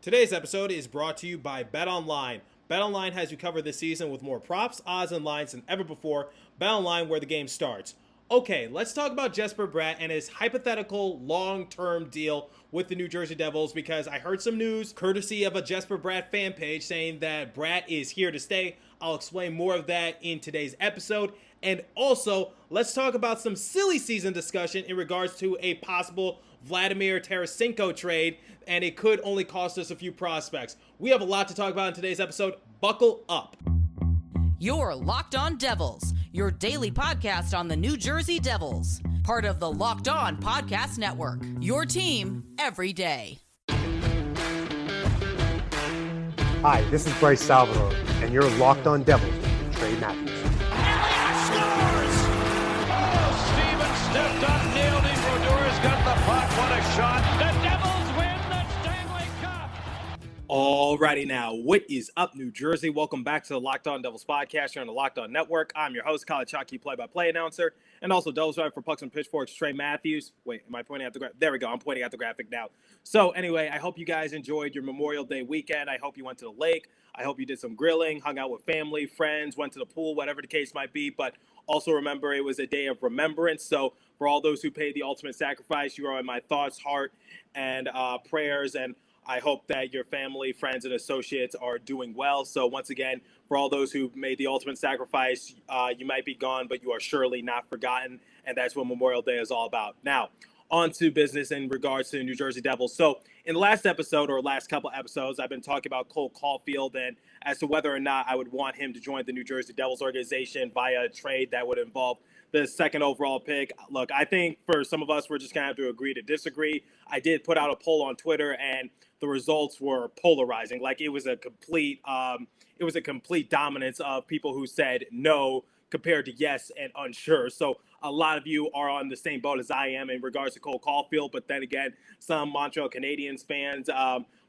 Today's episode is brought to you by BetOnline. BetOnline has you covered this season with more props, odds, and lines than ever before. BetOnline, where the game starts. Okay, let's talk about Jesper Bratt and his hypothetical long-term deal with the New Jersey Devils, because I heard some news courtesy of a Jesper Bratt fan page saying that Bratt is here to stay. I'll explain more of that in today's episode. And also, let's talk about some silly season discussion in regards to a possible Vladimir Tarasenko trade, and it could only cost us a few prospects. We have a lot to talk about in today's episode. Buckle up. You're Locked On Devils, your daily podcast on the New Jersey Devils. Part of the Locked On Podcast Network, your team every day. Hi, this is Bryce Salvador, and you're Locked On Devils with Trey Matthews. Stepped up, nailed him. Brodor's got the puck. What a shot. The Devils win the Stanley Cup. Alrighty now, what is up, New Jersey? Welcome back to the Locked On Devils podcast here on the Locked On Network. I'm your host, College Hockey play-by-play announcer, and also Devils writer for Pucks and Pitchforks, Trey Matthews. Wait, am I pointing at the graphic? There we go. I'm pointing at the graphic now. So anyway, I hope you guys enjoyed your Memorial Day weekend. I hope you went to the lake. I hope you did some grilling, hung out with family, friends, went to the pool, whatever the case might be. But also remember, it was a day of remembrance. So for all those who paid the ultimate sacrifice, you are in my thoughts, heart, and prayers. And I hope that your family, friends, and associates are doing well. So once again, for all those who made the ultimate sacrifice, you might be gone, but you are surely not forgotten. And that's what Memorial Day is all about. Now, on to business in regards to the New Jersey Devils. So in the last episode, or last couple episodes, I've been talking about Cole Caufield and as to whether or not I would want him to join the New Jersey Devils organization via a trade that would involve the second overall pick. Look, I think for some of us, we're just going to have to agree to disagree. I did put out a poll on Twitter, and the results were polarizing. Like it was a complete dominance of people who said no compared to yes and unsure. So a lot of you are on the same boat as I am in regards to Cole Caufield. But then again, some Montreal Canadiens fans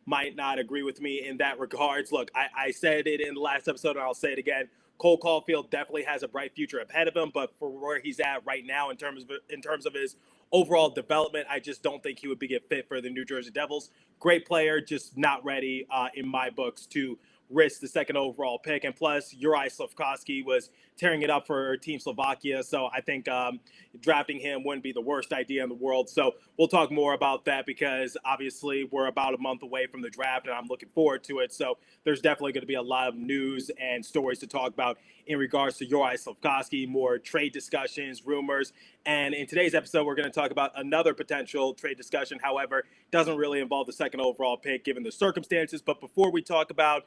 might not agree with me in that regards. Look, I said it in the last episode, and I'll say it again. Cole Caufield definitely has a bright future ahead of him, but for where he's at right now in terms of his overall development, I just don't think he would be a fit for the New Jersey Devils. Great player, just not ready in my books to risk the second overall pick. And plus, Uri Slafkovsky was tearing it up for Team Slovakia, so I think drafting him wouldn't be the worst idea in the world. So we'll talk more about that because obviously we're about a month away from the draft, and I'm looking forward to it. So there's definitely going to be a lot of news and stories to talk about in regards to Uri Slafkovsky, more trade discussions, rumors. And in today's episode, we're going to talk about another potential trade discussion. However, doesn't really involve the second overall pick given the circumstances. But before we talk about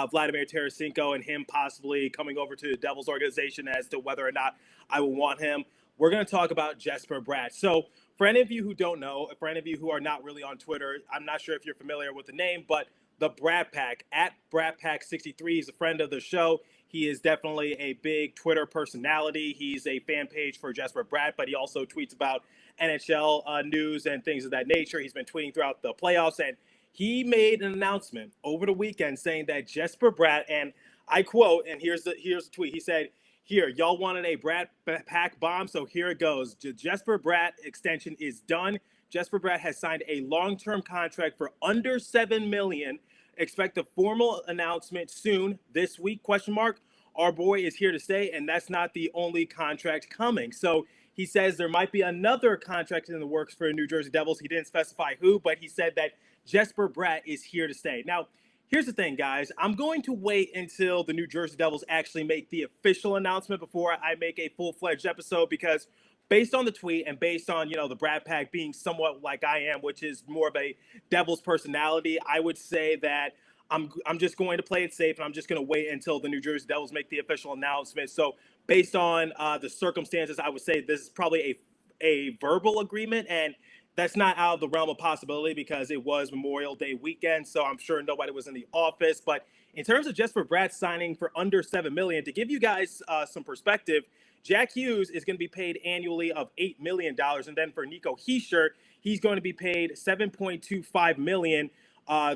Vladimir Tarasenko and him possibly coming over to the Devils organization as to whether or not I will want him, we're going to talk about Jesper Bratt. So for any of you who don't know, for any of you who are not really on Twitter, I'm not sure if you're familiar with the name, but the Bratt Pack, at Bratt Pack 63, is a friend of the show. He is definitely a big Twitter personality. He's a fan page for Jesper Bratt, but he also tweets about NHL news and things of that nature. He's been tweeting throughout the playoffs, and he made an announcement over the weekend saying that Jesper Bratt, and I quote, and here's the tweet. He said, "Here, y'all wanted a Bratt Pack bomb, so here it goes. The Jesper Bratt extension is done. Jesper Bratt has signed a long-term contract for under $7 million. Expect a formal announcement soon this week, question mark. Our boy is here to stay, and that's not the only contract coming." So he says there might be another contract in the works for the New Jersey Devils. He didn't specify who, but he said that Jesper Bratt is here to stay. Now, here's the thing, guys. I'm going to wait until the New Jersey Devils actually make the official announcement before I make a full-fledged episode, because based on the tweet and based on, the Bratt Pack being somewhat like I am, which is more of a Devils personality, I would say that I'm just going to play it safe, and I'm just going to wait until the New Jersey Devils make the official announcement. So based on the circumstances, I would say this is probably a verbal agreement, and that's not out of the realm of possibility because it was Memorial Day weekend, so I'm sure nobody was in the office. But in terms of Jesper Bratt signing for under $7 million, to give you guys some perspective, Jack Hughes is going to be paid annually of $8 million, and then for Nico Hischier, he's going to be paid $7.25 million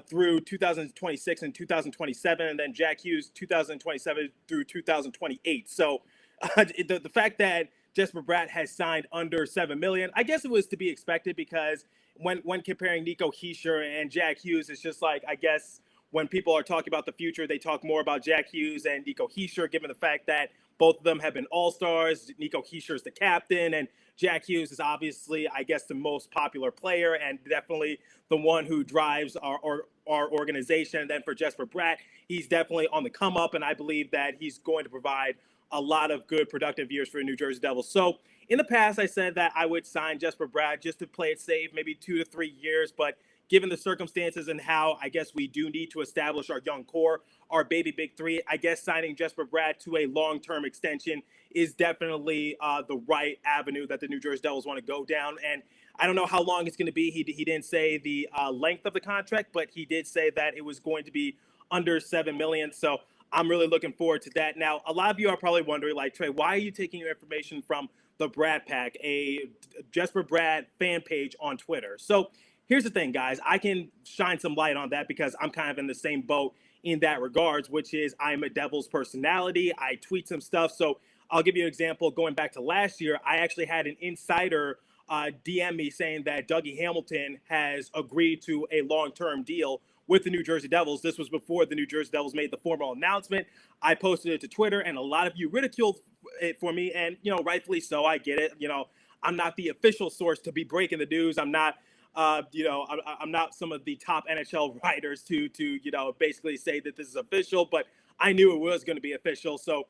through 2026 and 2027, and then Jack Hughes 2027 through 2028. So the fact that Jesper Bratt has signed under $7 million, I guess it was to be expected because when comparing Nico Hischier and Jack Hughes, it's just like, I guess when people are talking about the future, they talk more about Jack Hughes and Nico Hischier, given the fact that both of them have been all-stars. Nico Hischier is the captain, and Jack Hughes is obviously, I guess, the most popular player and definitely the one who drives our organization. And then for Jesper Bratt, he's definitely on the come up, and I believe that he's going to provide a lot of good, productive years for the New Jersey Devils. So in the past, I said that I would sign Jesper Bratt just to play it safe, maybe 2 to 3 years, but given the circumstances and how I guess we do need to establish our young core, our baby big three, I guess signing Jesper Bratt to a long-term extension is definitely the right avenue that the New Jersey Devils want to go down. And I don't know how long it's going to be. He didn't say the length of the contract, but he did say that it was going to be under $7 million. So I'm really looking forward to that. Now, a lot of you are probably wondering, like, Trey, why are you taking your information from the Bratt Pack, a Jesper Bratt fan page on Twitter? So here's the thing, guys. I can shine some light on that because I'm kind of in the same boat in that regards, which is I'm a Devils personality. I tweet some stuff. So I'll give you an example. Going back to last year, I actually had an insider DM me saying that Dougie Hamilton has agreed to a long-term deal with the New Jersey Devils. This was before the New Jersey Devils made the formal announcement. I posted it to Twitter, and a lot of you ridiculed it for me, and, rightfully so. I get it. I'm not the official source to be breaking the news. I'm not I'm not some of the top NHL writers to basically say that this is official, but I knew it was going to be official. So,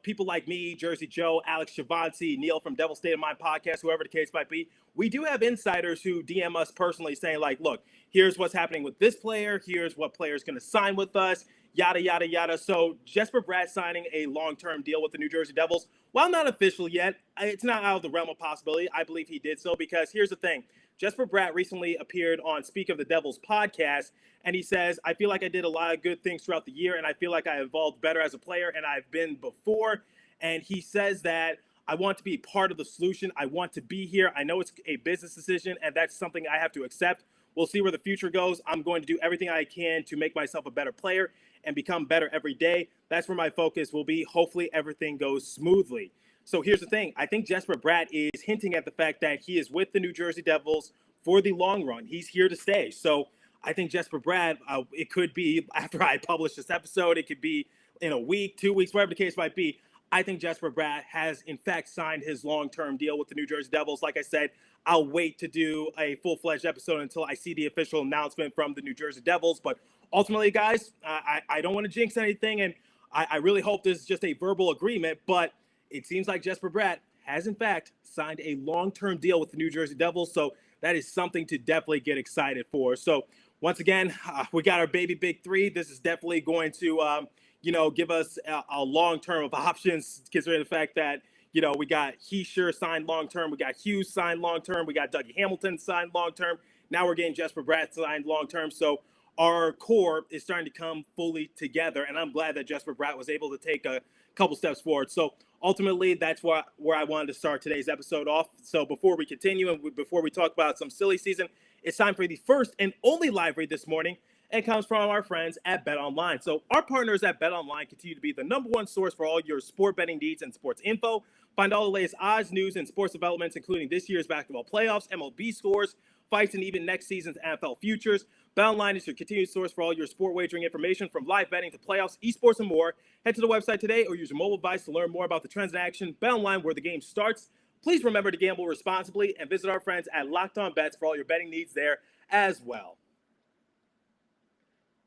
people like me, Jersey Joe, Alex Shavancy, Neil from Devil State of Mind podcast, whoever the case might be, we do have insiders who DM us personally saying, like, look, here's what's happening with this player. Here's what player's going to sign with us, yada, yada, yada. So Jesper Bratt signing a long-term deal with the New Jersey Devils, while not official yet, it's not out of the realm of possibility. I believe he did so because here's the thing. Jesper Bratt recently appeared on Speak of the Devils podcast, and he says, I feel like I did a lot of good things throughout the year, and I feel like I evolved better as a player, and I've been before. And he says that I want to be part of the solution. I want to be here. I know it's a business decision, and that's something I have to accept. We'll see where the future goes. I'm going to do everything I can to make myself a better player and become better every day. That's where my focus will be. Hopefully everything goes smoothly. So here's the thing. I think Jesper Bratt is hinting at the fact that he is with the New Jersey Devils for the long run. He's here to stay. So I think Jesper Bratt, it could be after I publish this episode. It could be in a week, 2 weeks, whatever the case might be. I think Jesper Bratt has, in fact, signed his long-term deal with the New Jersey Devils. Like I said, I'll wait to do a full-fledged episode until I see the official announcement from the New Jersey Devils. But ultimately, guys, I don't want to jinx anything, and I really hope this is just a verbal agreement. But it seems like Jesper Bratt has, in fact, signed a long-term deal with the New Jersey Devils. So that is something to definitely get excited for. So once again, we got our baby big three. This is definitely going to, give us a long term of options, considering the fact that, we got Hischier signed long term. We got Hughes signed long term. We got Dougie Hamilton signed long term. Now we're getting Jesper Bratt signed long term. So our core is starting to come fully together. And I'm glad that Jesper Bratt was able to take a couple steps forward. So ultimately, that's where I wanted to start today's episode off. So before we continue and before we talk about some silly season, it's time for the first and only live read this morning. And it comes from our friends at BetOnline. So our partners at BetOnline continue to be the #1 source for all your sport betting needs and sports info. Find all the latest odds, news, and sports developments, including this year's basketball playoffs, MLB scores, fights, and even next season's NFL futures. BetOnline is your continued source for all your sport wagering information, from live betting to playoffs, esports, and more. Head to the website today or use your mobile device to learn more about the trends in action. BetOnline, where the game starts. Please remember to gamble responsibly and visit our friends at Locked On Bets for all your betting needs there as well.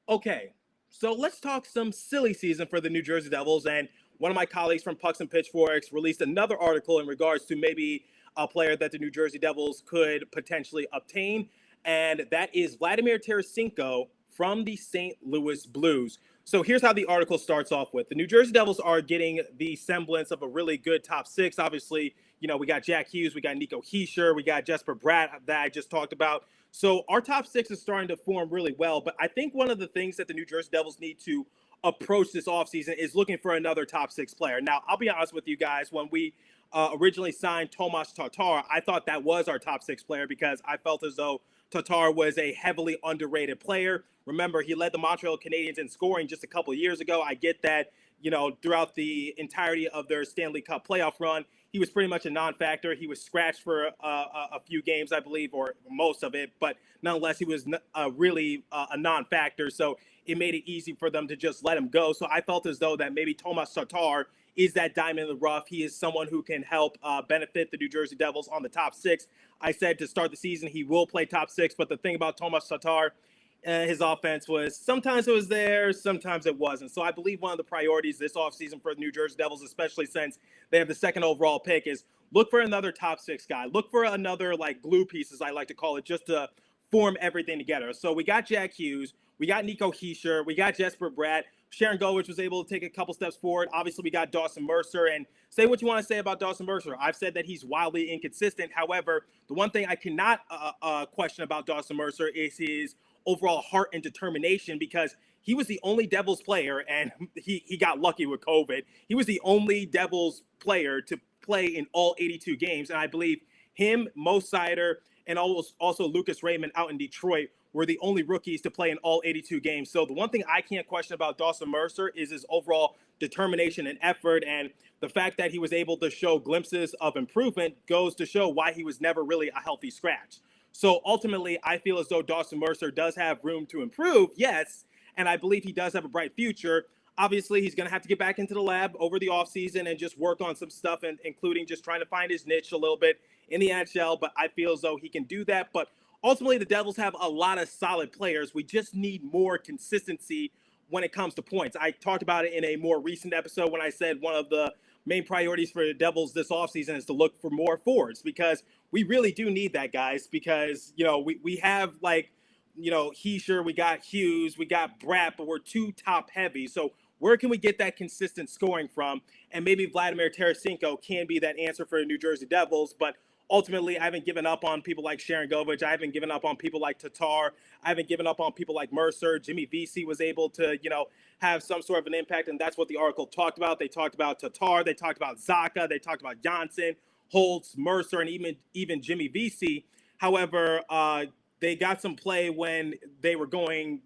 Okay, so let's talk some silly season for the New Jersey Devils. And one of my colleagues from Pucks and Pitchforks released another article in regards to maybe a player that the New Jersey Devils could potentially obtain. And that is Vladimir Tarasenko from the St. Louis Blues. So here's how the article starts off with. The New Jersey Devils are getting the semblance of a really good top six. Obviously, we got Jack Hughes, we got Nico Hischier, we got Jesper Bratt that I just talked about. So our top six is starting to form really well. But I think one of the things that the New Jersey Devils need to approach this offseason is looking for another top six player. Now, I'll be honest with you guys. When we originally signed Tomas Tatar, I thought that was our top six player because I felt as though Tatar was a heavily underrated player. Remember, he led the Montreal Canadiens in scoring just a couple of years ago. I get that, throughout the entirety of their Stanley Cup playoff run, he was pretty much a non-factor. He was scratched for a few games, I believe, or most of it, but nonetheless, he was really a non-factor. So it made it easy for them to just let him go. So I felt as though that maybe Tomas Tatar is that diamond in the rough. He is someone who can help benefit the New Jersey Devils on the top six. I said to start the season he will play top six, but the thing about Tomas Tatar, his offense was sometimes it was there, sometimes it wasn't. So I believe one of the priorities this offseason for the New Jersey Devils, especially since they have the second overall pick, is look for another top six guy. Look for another like glue piece, as I like to call it, just to form everything together. So we got Jack Hughes, we got Nico Hischier, we got Jesper Bratt. Sharon Govich was able to take a couple steps forward. Obviously, we got Dawson Mercer. And say what you want to say about Dawson Mercer. I've said that he's wildly inconsistent. However, the one thing I cannot question about Dawson Mercer is his overall heart and determination, because he was the only Devils player, and he got lucky with COVID. He was the only Devils player to play in all 82 games. And I believe him, Mo Sider, and also Lucas Raymond out in Detroit were the only rookies to play in all 82 games. So the one thing I can't question about Dawson Mercer is his overall determination and effort. And the fact that he was able to show glimpses of improvement goes to show why he was never really a healthy scratch. So ultimately, I feel as though Dawson Mercer does have room to improve, yes, and I believe he does have a bright future. Obviously, he's going to have to get back into the lab over the offseason and just work on some stuff, and including just trying to find his niche a little bit in the NHL, but I feel as though he can do that. But ultimately, the Devils have a lot of solid players. We just need more consistency when it comes to points. I talked about it in a more recent episode when I said one of the main priorities for the Devils this offseason is to look for more forwards, because we really do need that, guys, because, you know, we have, like, you know, Hischier, we got Hughes, we got Bratt, but we're too top heavy. So where can we get that consistent scoring from? And maybe Vladimir Tarasenko can be that answer for the New Jersey Devils, but ultimately, I haven't given up on people like Sharon Govich. I haven't given up on people like Tatar. I haven't given up on people like Mercer. Jimmy Vesey was able to, you know, have some sort of an impact, and that's what the article talked about. They talked about Tatar. They talked about Zacha. They talked about Johnson, Holtz, Mercer, and even Jimmy Vesey. However, they got some play when they were going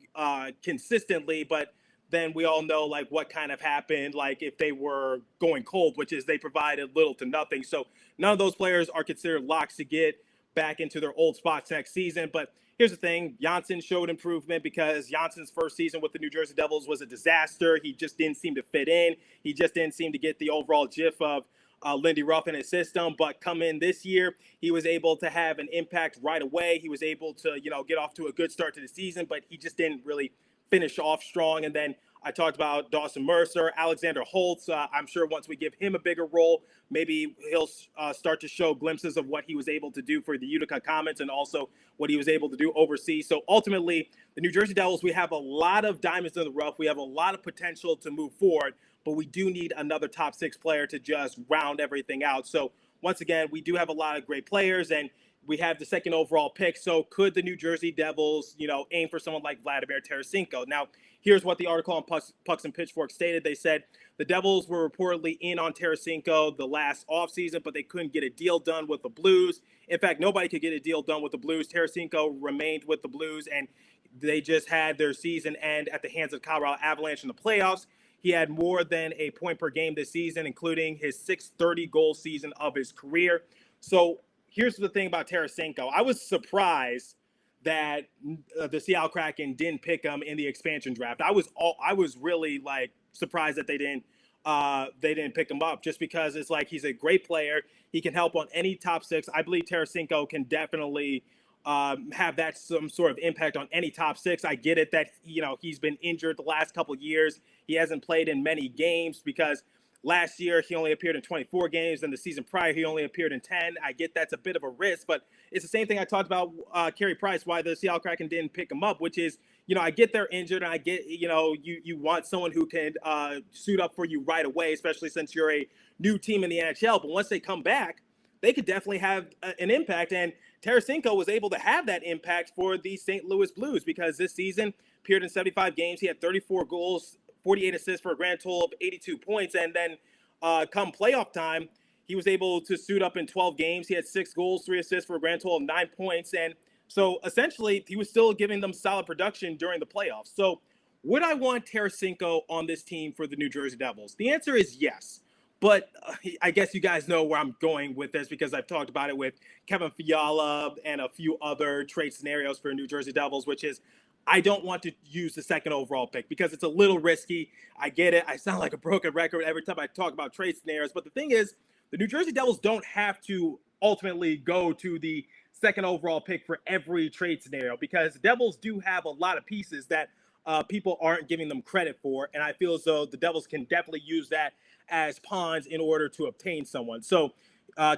consistently, but then we all know, like, what kind of happened, like, if they were going cold, which is they provided little to nothing. So none of those players are considered locks to get back into their old spots next season. But here's the thing. Janssen showed improvement, because Janssen's first season with the New Jersey Devils was a disaster. He just didn't seem to fit in. He just didn't seem to get the overall gif of Lindy Ruff in his system. But come in this year, he was able to have an impact right away. He was able to, you know, get off to a good start to the season, but he just didn't really finish off strong. And then I talked about Dawson Mercer, Alexander Holtz. I'm sure once we give him a bigger role, maybe he'll start to show glimpses of what he was able to do for the Utica Comets and also what he was able to do overseas. So ultimately, the New Jersey Devils, we have a lot of diamonds in the rough. We have a lot of potential to move forward, but we do need another top six player to just round everything out. So once again, we do have a lot of great players, and we have the second overall pick. So could the New Jersey Devils, you know, aim for someone like Vladimir Tarasenko? Now, here's what the article on Pucks and Pitchforks stated. They said the Devils were reportedly in on Tarasenko the last offseason, but they couldn't get a deal done with the Blues. In fact, nobody could get a deal done with the Blues. Tarasenko remained with the Blues, and they just had their season end at the hands of Colorado Avalanche in the playoffs. He had more than a point per game this season, including his 630-goal season of his career. So here's the thing about Tarasenko. I was surprised that the Seattle Kraken didn't pick him in the expansion draft. I was really, like, surprised that they didn't pick him up, just because it's like he's a great player. He can help on any top six. I believe Tarasenko can definitely have that some sort of impact on any top six. I get it that, you know, he's been injured the last couple of years. He hasn't played in many games because last year he only appeared in 24 games, and the season prior he only appeared in 10. I get that's a bit of a risk, but it's the same thing I talked about Carey Price, why the Seattle Kraken didn't pick him up, which is, you know, I get they're injured, and I get, you know, you want someone who can suit up for you right away, especially since you're a new team in the NHL. But once they come back, they could definitely have an impact. And Tarasenko was able to have that impact for the St. Louis Blues, because this season appeared in 75 games. He had 34 goals, 48 assists for a grand total of 82 points. And then come playoff time, he was able to suit up in 12 games. He had 6 goals, 3 assists for a grand total of 9 points. And so essentially he was still giving them solid production during the playoffs. So would I want Tarasenko on this team for the New Jersey Devils? The answer is yes. But I guess you guys know where I'm going with this because I've talked about it with Kevin Fiala and a few other trade scenarios for New Jersey Devils, which is I don't want to use the second overall pick because it's a little risky. I get it. I sound like a broken record every time I talk about trade scenarios. But the thing is, the New Jersey Devils don't have to ultimately go to the second overall pick for every trade scenario because the Devils do have a lot of pieces that people aren't giving them credit for. And I feel as though the Devils can definitely use that as pawns in order to obtain someone. So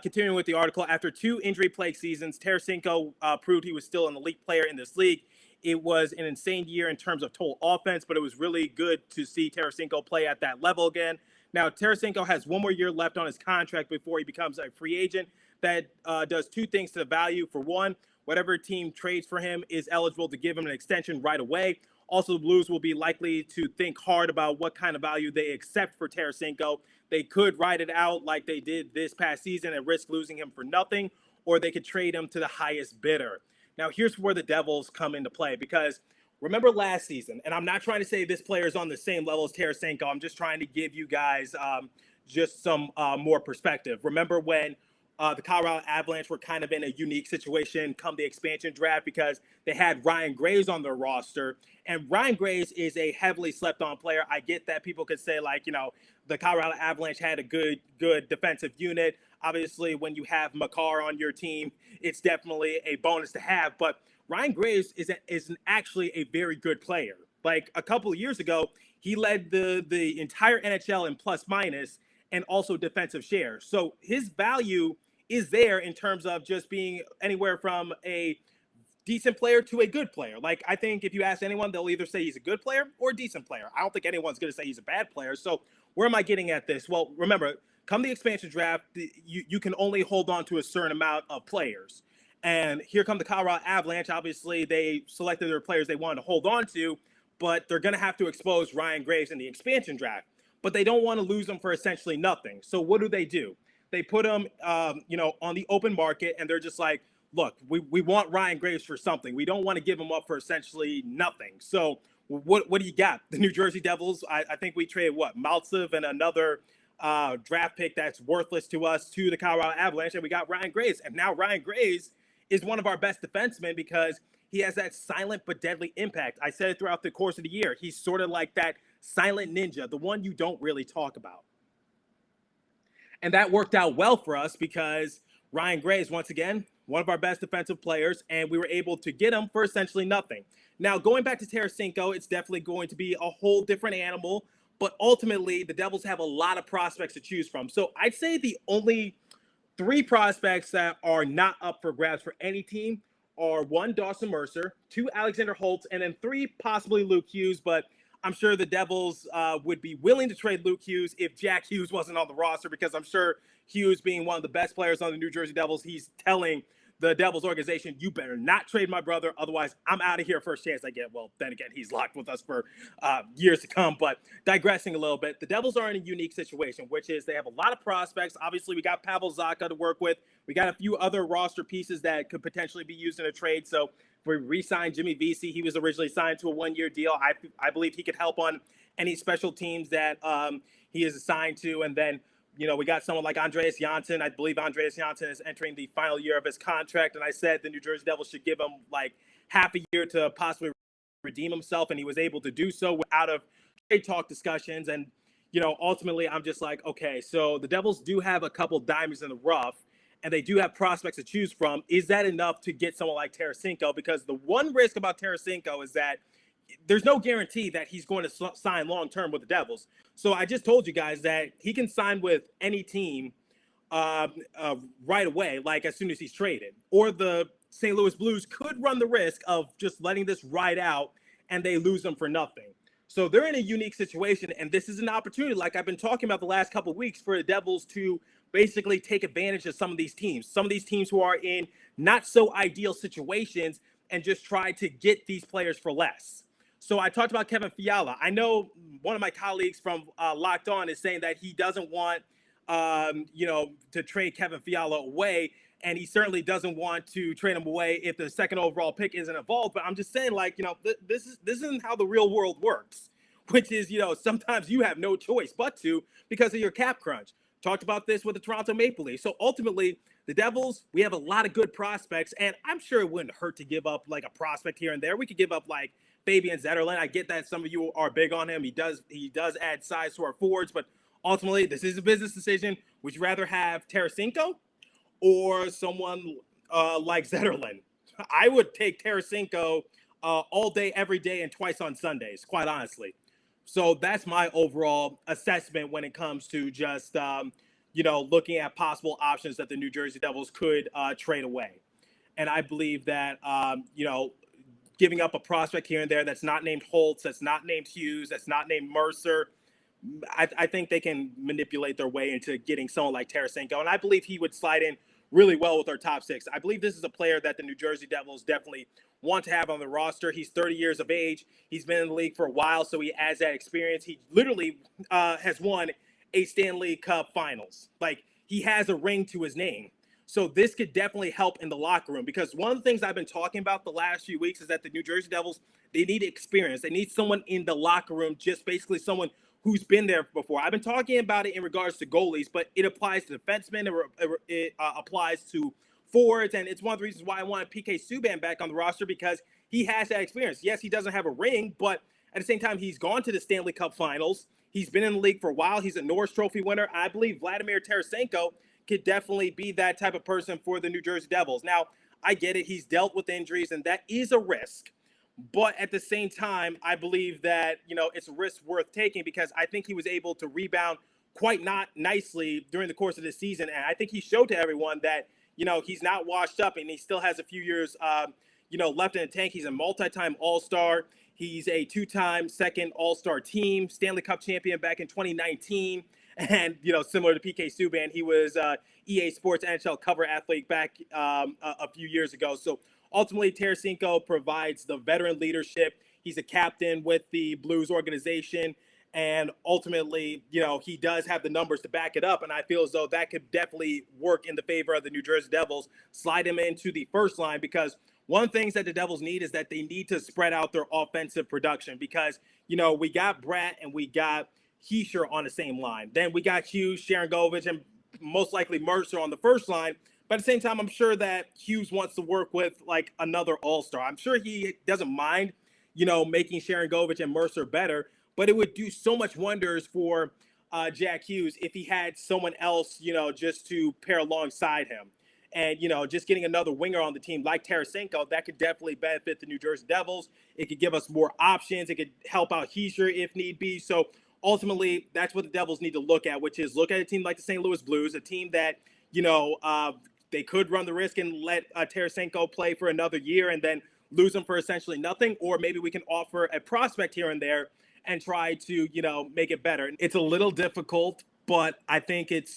continuing with the article, after 2 injury-plagued seasons, Tarasenko proved he was still an elite player in this league. It was an insane year in terms of total offense, but it was really good to see Tarasenko play at that level again. Now, Tarasenko has 1 more year left on his contract before he becomes a free agent. That does 2 things to the value. For one, whatever team trades for him is eligible to give him an extension right away. Also, the Blues will be likely to think hard about what kind of value they accept for Tarasenko. They could ride it out like they did this past season and risk losing him for nothing, or they could trade him to the highest bidder. Now, here's where the Devils come into play because remember last season, and I'm not trying to say this player is on the same level as Tarasenko. I'm just trying to give you guys just some more perspective. Remember when the Colorado Avalanche were kind of in a unique situation come the expansion draft because they had Ryan Graves on their roster. And Ryan Graves is a heavily slept on player. I get that people could say, like, you know, the Colorado Avalanche had a good defensive unit. Obviously, when you have Makar on your team, it's definitely a bonus to have. But Ryan Graves is actually a very good player. Like a couple of years ago, he led the entire NHL in plus minus and also defensive share. So his value is there in terms of just being anywhere from a decent player to a good player. Like, I think if you ask anyone, they'll either say he's a good player or a decent player. I don't think anyone's going to say he's a bad player. So where am I getting at this? Well, remember, come the expansion draft, you can only hold on to a certain amount of players. And here come the Colorado Avalanche. Obviously, they selected their players they wanted to hold on to, but they're going to have to expose Ryan Graves in the expansion draft. But they don't want to lose him for essentially nothing. So what do? They put him, on the open market, and they're just like, look, we want Ryan Graves for something. We don't want to give him up for essentially nothing. So what do you got? The New Jersey Devils, I think we traded, Maltsev and another draft pick that's worthless to us to the Colorado Avalanche, and we got Ryan Graves. And now Ryan Graves is one of our best defensemen because he has that silent but deadly impact. I said it throughout the course of the year. He's sort of like that silent ninja, the one you don't really talk about. And that worked out well for us because Ryan Graves, once again, one of our best defensive players, and we were able to get him for essentially nothing. Now, going back to Tarasenko, it's definitely going to be a whole different animal, but ultimately, the Devils have a lot of prospects to choose from. So I'd say the only 3 prospects that are not up for grabs for any team are 1, Dawson Mercer, 2, Alexander Holtz, and then 3, possibly Luke Hughes, but I'm sure the Devils would be willing to trade Luke Hughes if Jack Hughes wasn't on the roster, because I'm sure Hughes, being one of the best players on the New Jersey Devils, he's telling the Devils organization, you better not trade my brother, otherwise I'm out of here first chance I get. Well, then again, he's locked with us for years to come. But digressing a little bit, the Devils are in a unique situation, which is they have a lot of prospects. Obviously, we got Pavel Zacha to work with. We got a few other roster pieces that could potentially be used in a trade. So if we re-signed Jimmy Vesey, he was originally signed to a 1-year deal. I believe he could help on any special teams that he is assigned to. And then, we got someone like Andreas Janssen. I believe Andreas Janssen is entering the final year of his contract. And I said the New Jersey Devils should give him like half a year to possibly redeem himself. And he was able to do so out of trade talk discussions. And, ultimately I'm just like, okay, so the Devils do have a couple diamonds in the rough and they do have prospects to choose from. Is that enough to get someone like Tarasenko? Because the one risk about Tarasenko is that there's no guarantee that he's going to sign long-term with the Devils. So I just told you guys that he can sign with any team right away, like as soon as he's traded. Or the St. Louis Blues could run the risk of just letting this ride out and they lose him for nothing. So they're in a unique situation, and this is an opportunity, like I've been talking about the last couple of weeks, for the Devils to basically take advantage of some of these teams who are in not so ideal situations and just try to get these players for less. So I talked about Kevin Fiala. I know one of my colleagues from Locked On is saying that he doesn't want, to trade Kevin Fiala away, and he certainly doesn't want to trade him away if the second overall pick isn't involved. But I'm just saying, this isn't how the real world works, which is, sometimes you have no choice but to because of your cap crunch. Talked about this with the Toronto Maple Leafs. So ultimately, the Devils, we have a lot of good prospects, and I'm sure it wouldn't hurt to give up like a prospect here and there. We could give up like Fabian Zetterlund. I get that some of you are big on him. He does add size to our forwards, but ultimately, this is a business decision. Would you rather have Tarasenko or someone like Zetterlund? I would take Tarasenko all day, every day, and twice on Sundays, quite honestly. So that's my overall assessment when it comes to just, looking at possible options that the New Jersey Devils could trade away. And I believe that, giving up a prospect here and there that's not named Holtz, that's not named Hughes, that's not named Mercer, I think they can manipulate their way into getting someone like Tarasenko. And I believe he would slide in really well with our top six. I believe this is a player that the New Jersey Devils definitely want to have on the roster. He's 30 years of age. He's been in the league for a while, so he has that experience. He literally has won a Stanley Cup Finals. Like, he has a ring to his name. So this could definitely help in the locker room, because one of the things I've been talking about the last few weeks is that the New Jersey Devils, they need experience. They need someone in the locker room, just basically someone who's been there before. I've been talking about it in regards to goalies, but it applies to defensemen, it applies to forwards, and it's one of the reasons why I wanted PK Subban back on the roster, because he has that experience. Yes, he doesn't have a ring, but at the same time, he's gone to the Stanley Cup Finals. He's been in the league for a while. He's a Norris Trophy winner. I believe Vladimir Tarasenko could definitely be that type of person for the New Jersey Devils. Now, I get it. He's dealt with injuries, and that is a risk. But at the same time, I believe that, it's a risk worth taking, because I think he was able to rebound quite not nicely during the course of the season. And I think he showed to everyone that, he's not washed up, and he still has a few years, left in the tank. He's a multi-time All-Star. He's a two-time second All-Star team, Stanley Cup champion back in 2019. And, similar to PK Subban, he was EA Sports NHL cover athlete back a few years ago. So ultimately, Tarasenko provides the veteran leadership. He's a captain with the Blues organization. And ultimately, he does have the numbers to back it up. And I feel as though that could definitely work in the favor of the New Jersey Devils, slide him into the first line, because one of the things that the Devils need is that they need to spread out their offensive production, because, we got Bratt and we got Hischier on the same line. Then we got Hughes, Sharangovich, and most likely Mercer on the first line. But at the same time, I'm sure that Hughes wants to work with like another all-star. I'm sure he doesn't mind, making Sharangovich and Mercer better, but it would do so much wonders for Jack Hughes if he had someone else, just to pair alongside him. And, just getting another winger on the team like Tarasenko, that could definitely benefit the New Jersey Devils. It could give us more options. It could help out Hischier if need be. So ultimately, that's what the Devils need to look at, which is look at a team like the St. Louis Blues, a team that, they could run the risk and let Tarasenko play for another year and then lose him for essentially nothing. Or maybe we can offer a prospect here and there and try to, make it better. It's a little difficult, but I think it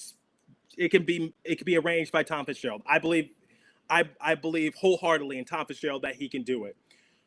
can be arranged by Tom Fitzgerald. I believe wholeheartedly in Tom Fitzgerald that he can do it.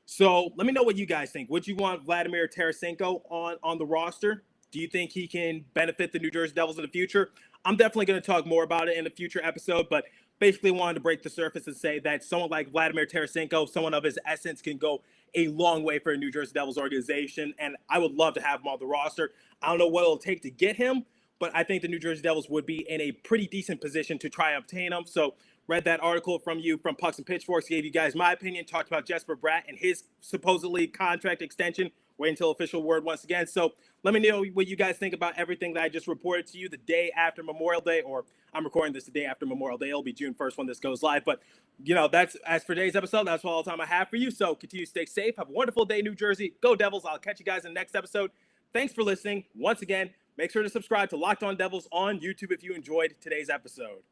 So let me know what you guys think. Would you want Vladimir Tarasenko on the roster? Do you think he can benefit the New Jersey Devils in the future? I'm definitely going to talk more about it in a future episode, but basically wanted to break the surface and say that someone like Vladimir Tarasenko, someone of his essence, can go a long way for a New Jersey Devils organization, and I would love to have him on the roster. I don't know what it'll take to get him, but I think the New Jersey Devils would be in a pretty decent position to try and obtain him. So read that article from Pucks and Pitchforks, gave you guys my opinion, talked about Jesper Bratt and his supposedly contract extension. Wait until official word once again. So let me know what you guys think about everything that I just reported to you the day after Memorial Day, or I'm recording this the day after Memorial Day. It'll be June 1st when this goes live. But, that's as for today's episode. That's all the time I have for you. So continue to stay safe. Have a wonderful day, New Jersey. Go Devils. I'll catch you guys in the next episode. Thanks for listening. Once again, make sure to subscribe to Locked On Devils on YouTube if you enjoyed today's episode.